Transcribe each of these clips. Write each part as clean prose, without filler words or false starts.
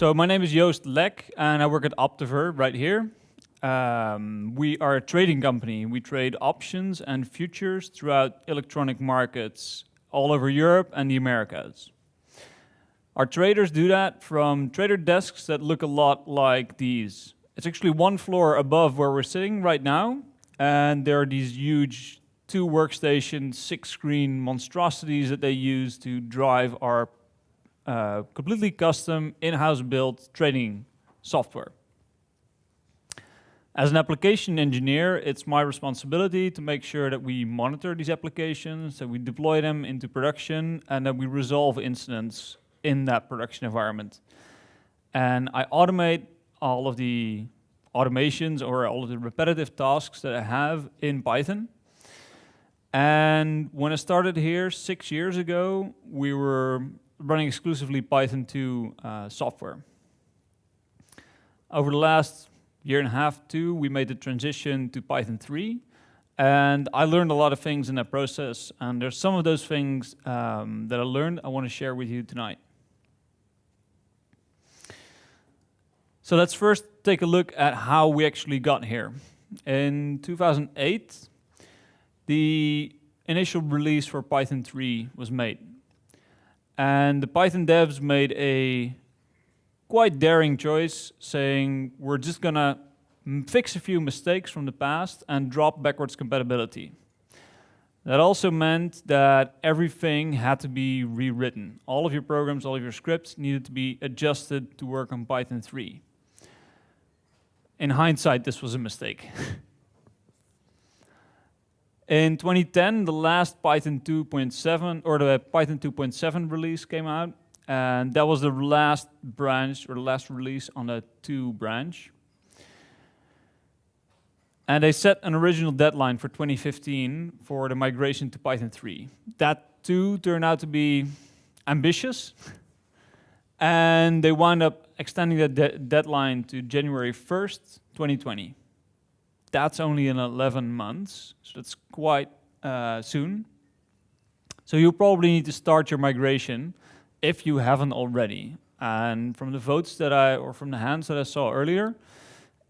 So my name is Joost Lek, and I work at Optiver right here. We are a trading company. We trade options and futures throughout electronic markets all over Europe and the Americas. Our traders do that from trader desks that look a lot like these. It's actually one floor above where we're sitting right now, and there are these huge 2-workstation, 6-screen monstrosities that they use to drive our completely custom, in-house built trading software. As an application engineer, it's my responsibility to make sure that we monitor these applications, that we deploy them into production, and that we resolve incidents in that production environment. And I automate all of the automations or all of the repetitive tasks that I have in Python. And when I started here 6 years ago, we were running exclusively Python 2 software. Over the last year and a half, 2, we made the transition to Python 3, and I learned a lot of things in that process, and there's some of those things that I learned I want to share with you tonight. So let's first take a look at how we actually got here. In 2008, the initial release for Python 3 was made. And the Python devs made a quite daring choice, saying we're just gonna fix a few mistakes from the past and drop backwards compatibility. That also meant that everything had to be rewritten. All of your programs, all of your scripts needed to be adjusted to work on Python 3. In hindsight, this was a mistake. In 2010, the last Python 2.7 or the Python 2.7 release came out, and that was the last branch or the last release on the 2 branch. And they set an original deadline for 2015 for the migration to Python 3. That too turned out to be ambitious, and they wound up extending that deadline to January 1st, 2020. That's only in 11 months, so that's quite soon. So you'll probably need to start your migration if you haven't already. And from the votes or from the hands that I saw earlier,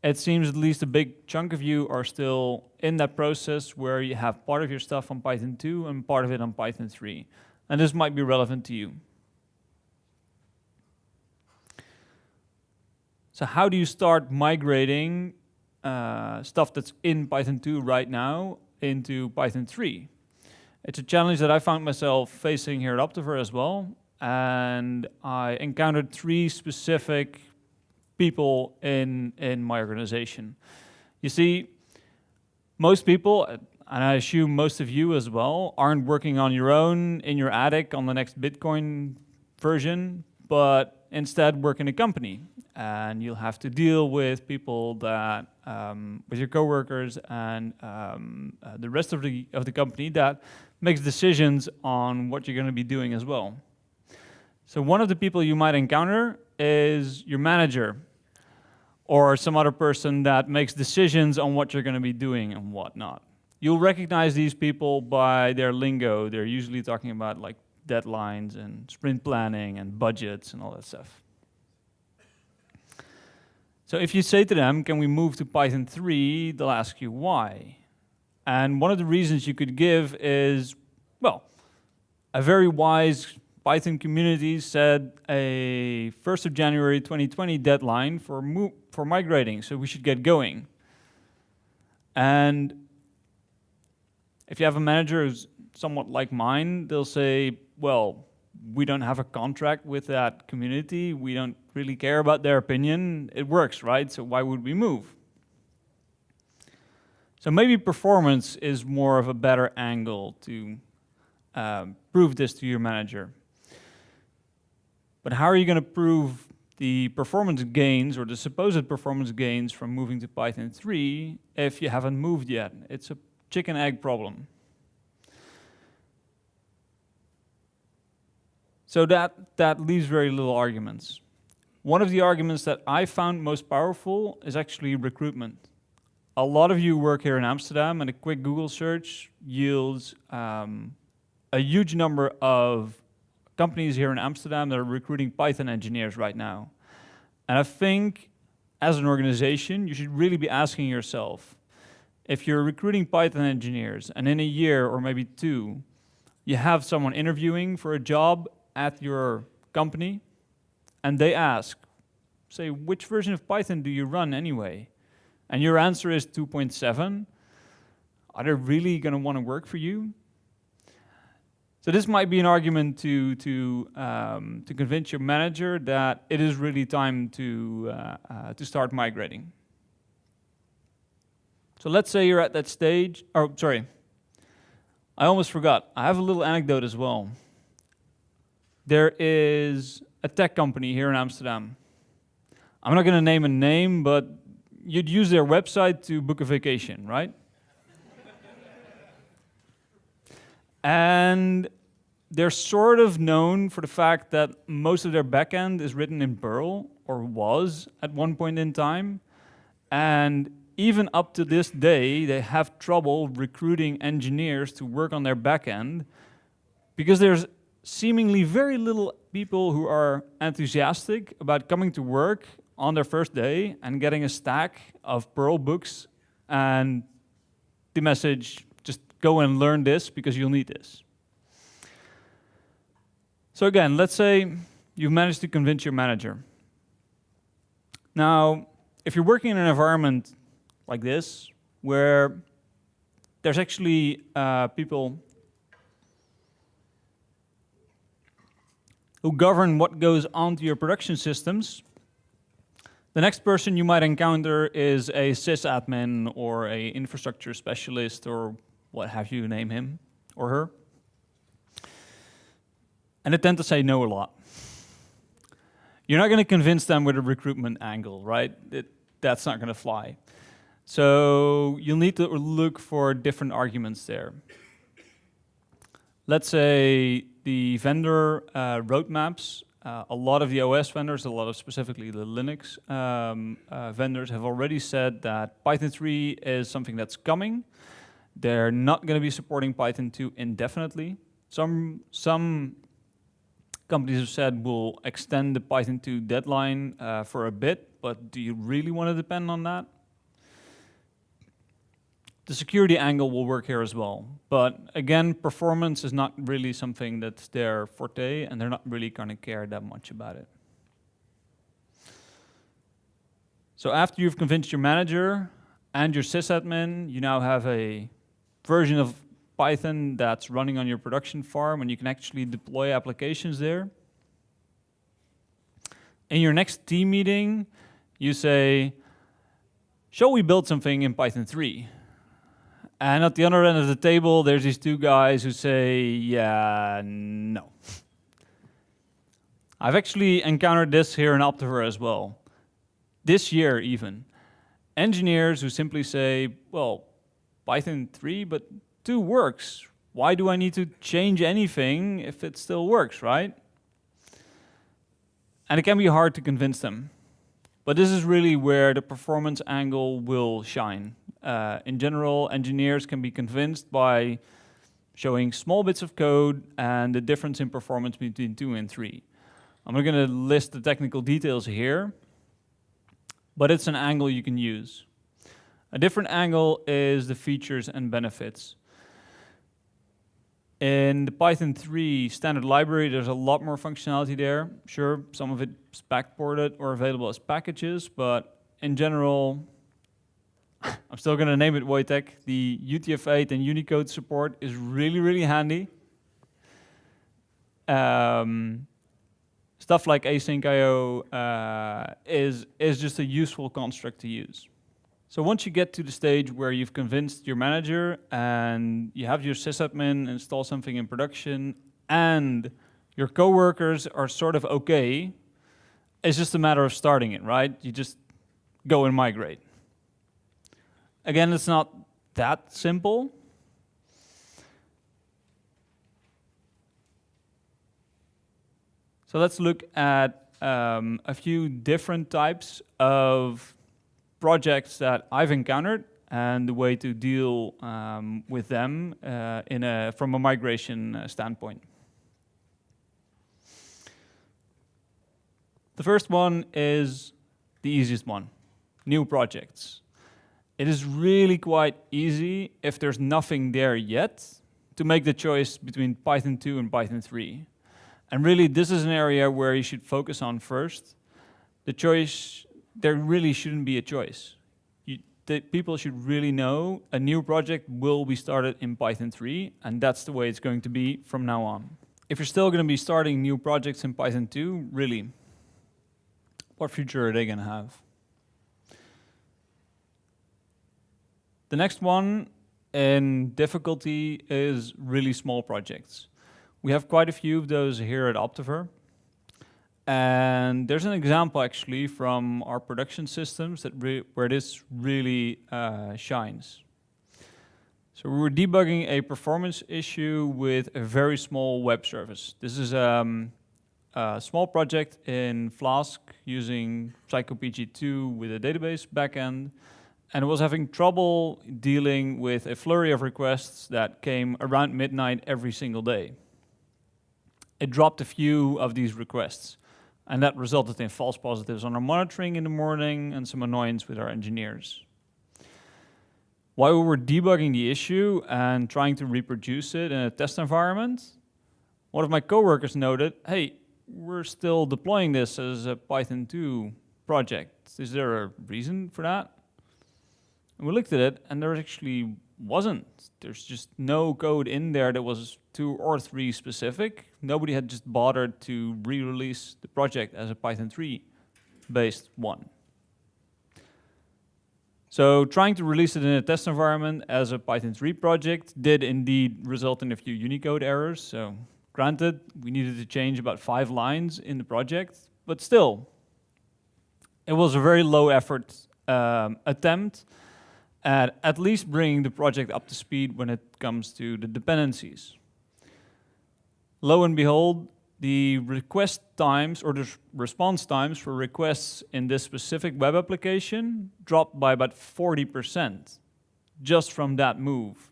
it seems at least a big chunk of you are still in that process where you have part of your stuff on Python 2 and part of it on Python 3. And this might be relevant to you. So how do you start migrating stuff that's in Python 2 right now into Python 3? It's a challenge that I found myself facing here at Optiver as well, and I encountered 3 specific people in my organization. You see, most people, and I assume most of you as well, aren't working on your own in your attic on the next Bitcoin version, but instead work in a company. And you'll have to deal with people that, with your coworkers and the rest of the company that makes decisions on what you're going to be doing as well. So one of the people you might encounter is your manager or some other person that makes decisions on what you're going to be doing and whatnot. You'll recognize these people by their lingo. They're usually talking about like deadlines and sprint planning and budgets and all that stuff. So if you say to them, can we move to Python 3, they'll ask you why. And one of the reasons you could give is, well, a very wise Python community said a 1st of January 2020 deadline for migrating, so we should get going. And if you have a manager who's somewhat like mine, they'll say, well, we don't have a contract with that community. We don't really care about their opinion. It works, right? So why would we move? So maybe performance is more of a better angle to prove this to your manager. But how are you going to prove the performance gains or the supposed performance gains from moving to Python 3 if you haven't moved yet? It's a chicken-egg problem. So that leaves very little arguments. One of the arguments that I found most powerful is actually recruitment. A lot of you work here in Amsterdam, and a quick Google search yields a huge number of companies here in Amsterdam that are recruiting Python engineers right now. And I think as an organization, you should really be asking yourself, if you're recruiting Python engineers and in a year or maybe 2, you have someone interviewing for a job at your company and they ask, say, which version of Python do you run anyway? And your answer is 2.7. Are they really going to want to work for you? So this might be an argument to convince your manager that it is really time to start migrating. So let's say you're at that stage. Oh, sorry. I almost forgot. I have a little anecdote as well. There is a tech company here in Amsterdam. I'm not going to name a name, but you'd use their website to book a vacation, right? And they're sort of known for the fact that most of their backend is written in Perl, or was at one point in time. And even up to this day, they have trouble recruiting engineers to work on their backend because there's seemingly very little people who are enthusiastic about coming to work on their first day and getting a stack of Perl books and the message, just go and learn this because you'll need this. So again, let's say you've managed to convince your manager. Now, if you're working in an environment like this, where there's actually people who govern what goes onto your production systems, the next person you might encounter is a sysadmin or a infrastructure specialist or what have you, name him or her. And they tend to say no a lot. You're not going to convince them with a recruitment angle, right? That's not going to fly. So you'll need to look for different arguments there. Let's say the vendor roadmaps, a lot of the OS vendors, a lot of specifically the Linux vendors have already said that Python 3 is something that's coming. They're not going to be supporting Python 2 indefinitely. Some companies have said we'll extend the Python 2 deadline for a bit, but do you really want to depend on that? The security angle will work here as well. But again, performance is not really something that's their forte, and they're not really going to care that much about it. So after you've convinced your manager and your sysadmin, you now have a version of Python that's running on your production farm, and you can actually deploy applications there. In your next team meeting, you say, shall we build something in Python 3? And at the other end of the table, there's these two guys who say, yeah, no. I've actually encountered this here in Optiver as well. This year even. Engineers who simply say, well, Python 3, but 2 works. Why do I need to change anything if it still works, right? And it can be hard to convince them. But this is really where the performance angle will shine. In general, engineers can be convinced by showing small bits of code and the difference in performance between 2 and 3. I'm not going to list the technical details here, but it's an angle you can use. A different angle is the features and benefits. In the Python 3 standard library, there's a lot more functionality there. Sure, some of it's backported or available as packages, but in general, I'm still going to name it Wojtek. The UTF-8 and Unicode support is really, really handy. Stuff like async IO is just a useful construct to use. So once you get to the stage where you've convinced your manager and you have your sysadmin install something in production and your coworkers are sort of okay, it's just a matter of starting it, right? You just go and migrate. Again, it's not that simple. So let's look at a few different types of projects that I've encountered and the way to deal with them from a migration standpoint. The first one is the easiest one, new projects. It is really quite easy, if there's nothing there yet, to make the choice between Python 2 and Python 3. And really, this is an area where you should focus on first. The choice, there really shouldn't be a choice. People should really know a new project will be started in Python 3, and that's the way it's going to be from now on. If you're still going to be starting new projects in Python 2, really, what future are they going to have? The next one in difficulty is really small projects. We have quite a few of those here at Optiver. And there's an example actually from our production systems that where this really shines. So we were debugging a performance issue with a very small web service. This is a small project in Flask using PsychoPG2 with a database backend. And it was having trouble dealing with a flurry of requests that came around midnight every single day. It dropped a few of these requests, and that resulted in false positives on our monitoring in the morning and some annoyance with our engineers. While we were debugging the issue and trying to reproduce it in a test environment, one of my coworkers noted, hey, we're still deploying this as a Python 2 project. Is there a reason for that? And we looked at it, and there actually wasn't. There's just no code in there that was 2 or 3 specific. Nobody had just bothered to re-release the project as a Python 3 based one. So trying to release it in a test environment as a Python 3 project did indeed result in a few Unicode errors. So granted, we needed to change about 5 lines in the project, but still, it was a very low effort attempt at least bringing the project up to speed when it comes to the dependencies. Lo and behold, the request times or the response times for requests in this specific web application dropped by about 40% just from that move.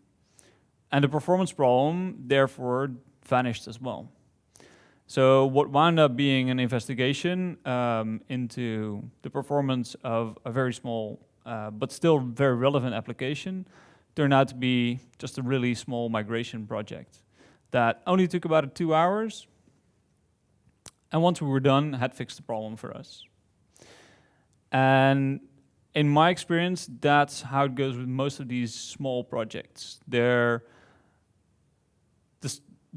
And the performance problem, therefore, vanished as well. So what wound up being an investigation into the performance of a very small but still very relevant application turned out to be just a really small migration project that only took about 2 hours, and once we were done, had fixed the problem for us. And in my experience, that's how it goes with most of these small projects. They're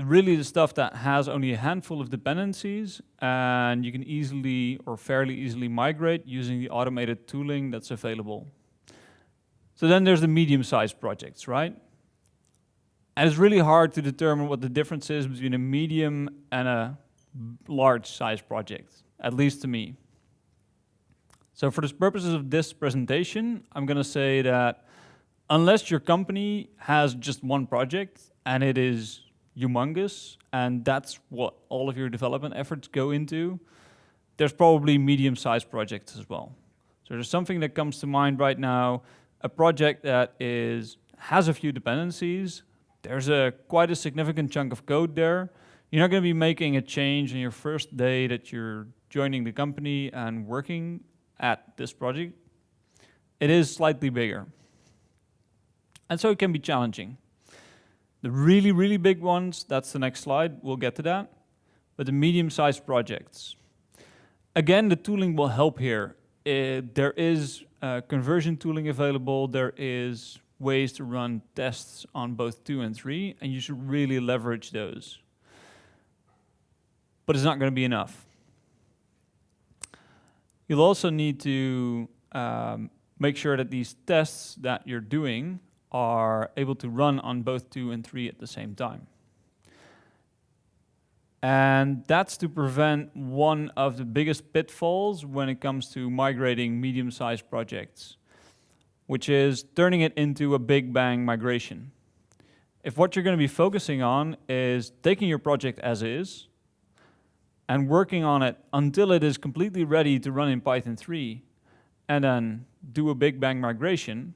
really the stuff that has only a handful of dependencies, and you can easily or fairly easily migrate using the automated tooling that's available. So then there's the medium-sized projects, right? And it's really hard to determine what the difference is between a medium and a large-sized project, at least to me. So for the purposes of this presentation, I'm going to say that unless your company has just one project and it is humongous, and that's what all of your development efforts go into, there's probably medium-sized projects as well. So there's something that comes to mind right now, a project that has a few dependencies, there's quite a significant chunk of code there. You're not going to be making a change in your first day that you're joining the company and working at this project. It is slightly bigger. And so it can be challenging. The really, really big ones, that's the next slide, we'll get to that. But the medium-sized projects. Again, the tooling will help here. There is conversion tooling available, there is ways to run tests on both 2 and 3, and you should really leverage those. But it's not going to be enough. You'll also need to make sure that these tests that you're doing are able to run on both 2 and 3 at the same time. And that's to prevent one of the biggest pitfalls when it comes to migrating medium-sized projects, which is turning it into a big bang migration. If what you're going to be focusing on is taking your project as is and working on it until it is completely ready to run in Python 3 and then do a big bang migration,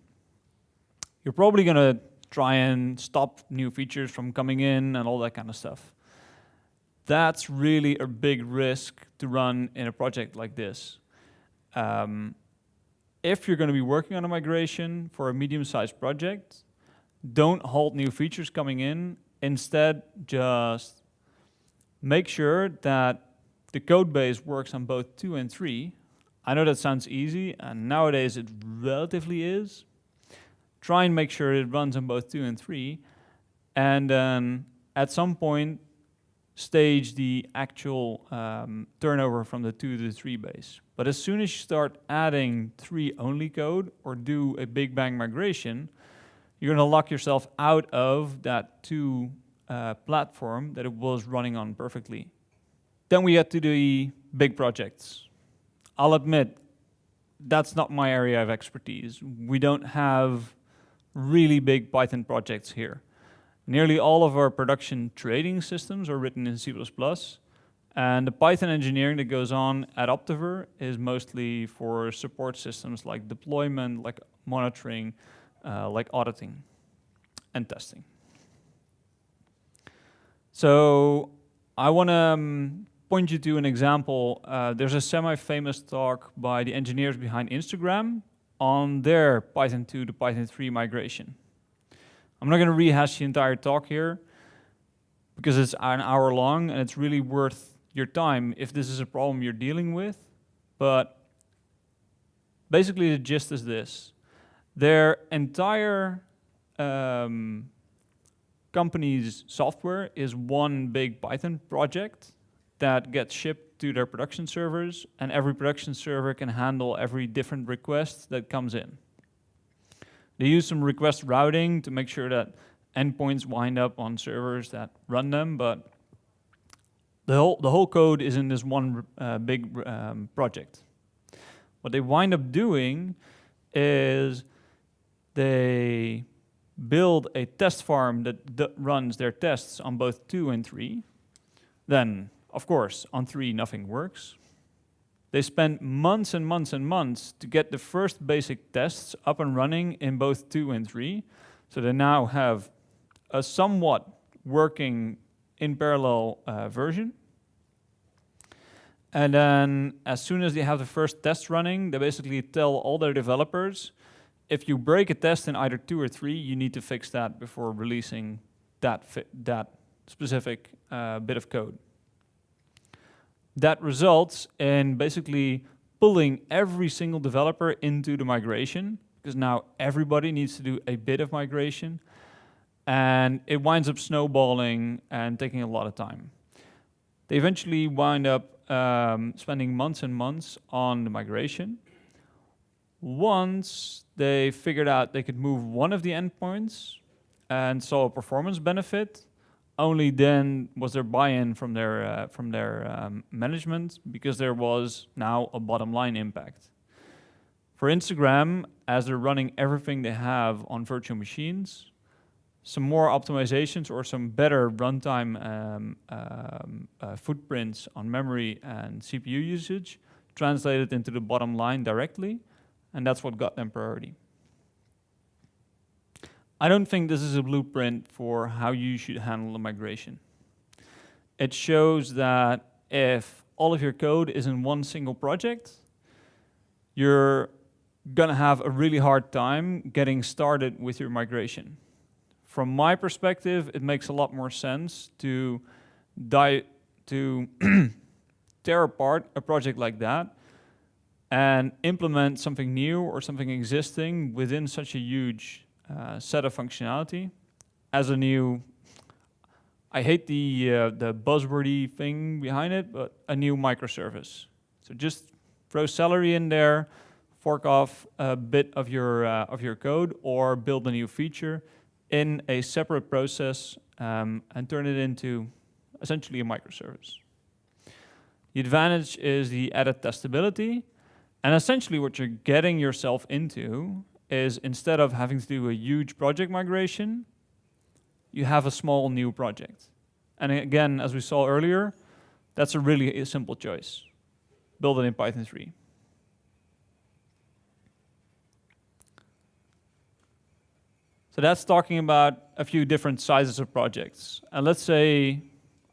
you're probably going to try and stop new features from coming in and all that kind of stuff. That's really a big risk to run in a project like this. If you're going to be working on a migration for a medium-sized project, don't halt new features coming in. Instead, just make sure that the code base works on both 2 and 3. I know that sounds easy, and nowadays it relatively is. Try and make sure it runs on both 2 and 3, and then at some point, stage the actual turnover from the 2 to the 3 base. But as soon as you start adding 3 only code or do a big bang migration, you're going to lock yourself out of that 2 platform that it was running on perfectly. Then we get to the big projects. I'll admit, that's not my area of expertise. We don't have really big Python projects here. Nearly all of our production trading systems are written in C++, and the Python engineering that goes on at Optiver is mostly for support systems like deployment, like monitoring, like auditing and testing. So I want to point you to an example. There's a semi-famous talk by the engineers behind Instagram on their Python 2 to Python 3 migration. I'm not going to rehash the entire talk here because it's an hour long and it's really worth your time if this is a problem you're dealing with. But basically the gist is this. Their entire company's software is one big Python project that gets shipped to their production servers, and every production server can handle every different request that comes in. They use some request routing to make sure that endpoints wind up on servers that run them, but the whole code is in this one big project. What they wind up doing is they build a test farm that runs their tests on both 2 and 3. Then, of course, on 3 nothing works. They spent months and months and months to get the first basic tests up and running in both 2 and 3. So they now have a somewhat working in parallel version. And then as soon as they have the first test running, they basically tell all their developers, if you break a test in either 2 or 3, you need to fix that before releasing that specific bit of code. That results in basically pulling every single developer into the migration, because now everybody needs to do a bit of migration, and it winds up snowballing and taking a lot of time. They eventually wind up spending months and months on the migration. Once they figured out they could move one of the endpoints and saw a performance benefit, only then was there buy-in from their management, because there was now a bottom line impact. For Instagram, as they're running everything they have on virtual machines, some more optimizations or some better runtime footprints on memory and CPU usage translated into the bottom line directly, and that's what got them priority. I don't think this is a blueprint for how you should handle the migration. It shows that if all of your code is in one single project, you're gonna have a really hard time getting started with your migration. From my perspective, it makes a lot more sense to tear apart a project like that and implement something new or something existing within such a huge set of functionality as a new, I hate the buzzwordy thing behind it, but a new microservice. So just throw Celery in there, fork off a bit of your code, or build a new feature in a separate process and turn it into essentially a microservice. The advantage is the added testability, and essentially what you're getting yourself into is, instead of having to do a huge project migration, you have a small new project. And again, as we saw earlier, that's a really simple choice. Build it in Python 3. So that's talking about a few different sizes of projects. And let's say,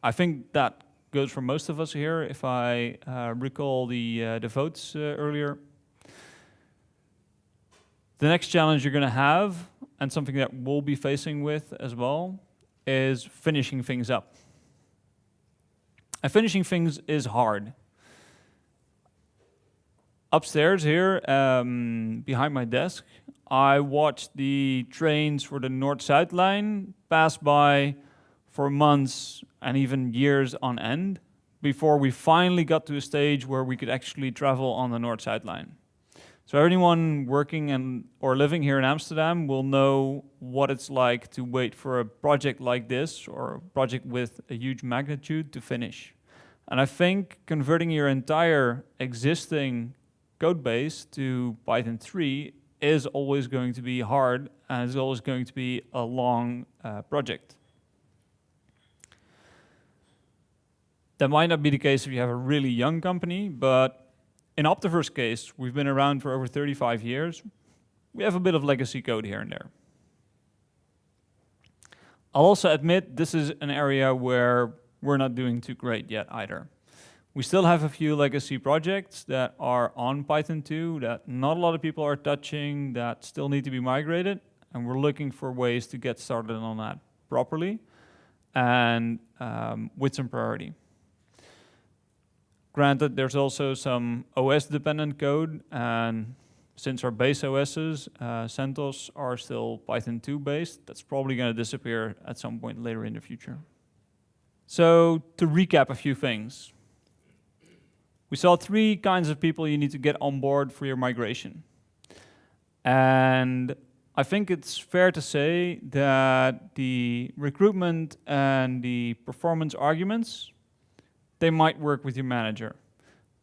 I think that goes for most of us here, if I recall the votes earlier. The next challenge you're going to have, and something that we'll be facing with as well, is finishing things up. And finishing things is hard. Upstairs here, behind my desk, I watched the trains for the North-South line pass by for months and even years on end before we finally got to a stage where we could actually travel on the North-South line. So anyone working or living here in Amsterdam will know what it's like to wait for a project like this, or a project with a huge magnitude, to finish. And I think converting your entire existing code base to Python 3 is always going to be hard, and is always going to be a long project. That might not be the case if you have a really young company, but in Optiver's case, we've been around for over 35 years. We have a bit of legacy code here and there. I'll also admit this is an area where we're not doing too great yet either. We still have a few legacy projects that are on Python 2 that not a lot of people are touching, that still need to be migrated, and we're looking for ways to get started on that properly and with some priority. Granted, there's also some OS-dependent code, and since our base OSs, CentOS, are still Python 2 based, that's probably going to disappear at some point later in the future. So, to recap a few things. We saw 3 kinds of people you need to get on board for your migration. And I think it's fair to say that the recruitment and the performance arguments, they might work with your manager,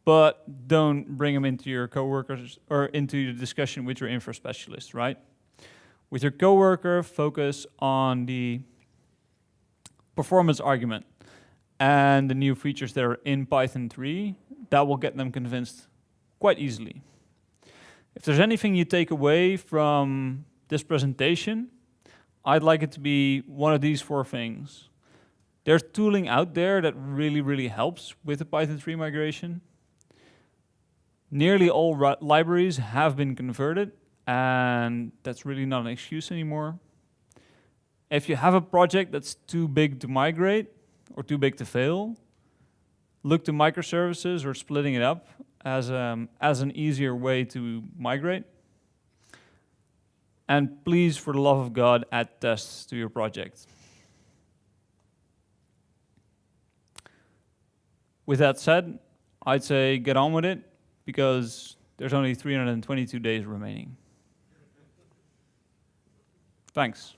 but don't bring them into your coworkers or into the discussion with your infra specialist, right? With your coworker, focus on the performance argument and the new features that are in Python 3. That will get them convinced quite easily. If there's anything you take away from this presentation, I'd like it to be one of these 4 things. There's tooling out there that really helps with the Python 3 migration. Nearly all libraries have been converted, and that's really not an excuse anymore. If you have a project that's too big to migrate or too big to fail, look to microservices or splitting it up as an easier way to migrate. And please, for the love of God, add tests to your project. With that said, I'd say get on with it, because there's only 322 days remaining. Thanks.